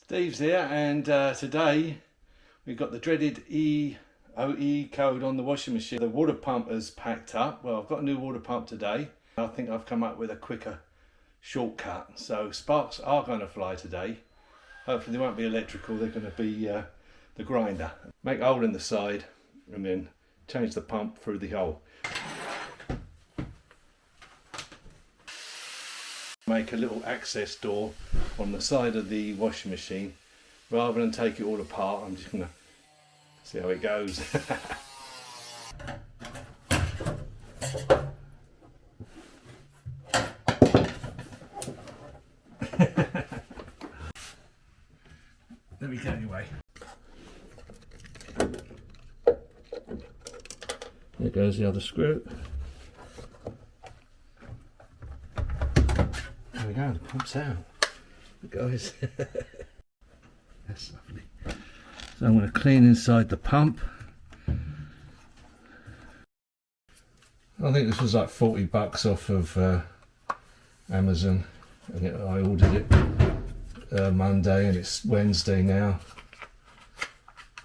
Steve's here, and today we've got the dreaded EOE code on the washing machine. The water pump is packed up. Well, I've got a new water pump today. I think I've come up with a quicker shortcut. So sparks are going to fly today. Hopefully they won't be electrical, they're going to be the grinder. Make a hole in the side and then change the pump through the hole. Make a little access door on the side of the washing machine. Rather than take it all apart, I'm just going to see how it goes. There we go anyway. There goes the other screw. There we go, the pump's out. Guys, that's lovely. So I'm going to clean inside the pump. I think this was like 40 bucks off of Amazon, and I ordered it Monday, and it's Wednesday now,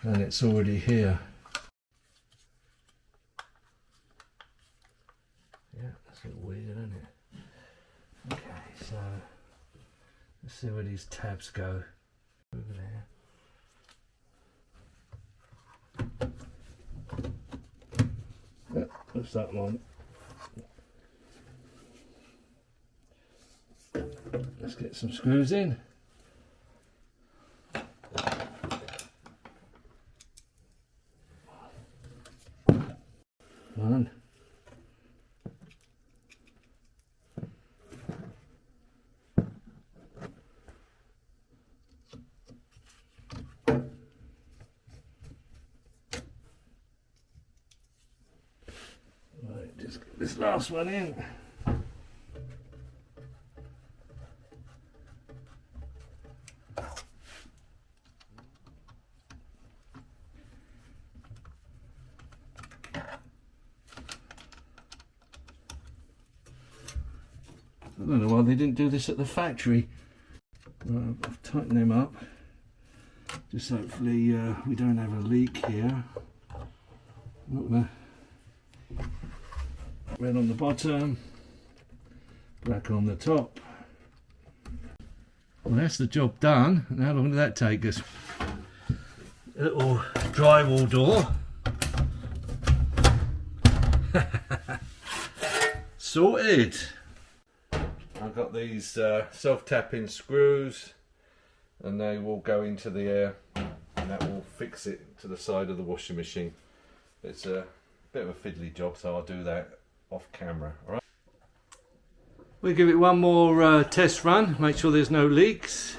and it's already here. Yeah, that's a bit weird, isn't it? Okay, so let's see where these tabs go. Over there. Yep, that's that one. Let's get some screws in. One. Right, just get this last one in. I don't know why they didn't do this at the factory. Right, I've tightened them up. Just hopefully we don't have a leak here. Look there. Red on the bottom, black on the top. Well, that's the job done. And how long did that take us? A little drywall door. Sorted. I've got these self-tapping screws, and they will go into the air, and that will fix it to the side of the washing machine. It's a bit of a fiddly job, so I'll do that off camera. All right. We'll give it one more test run, make sure there's no leaks.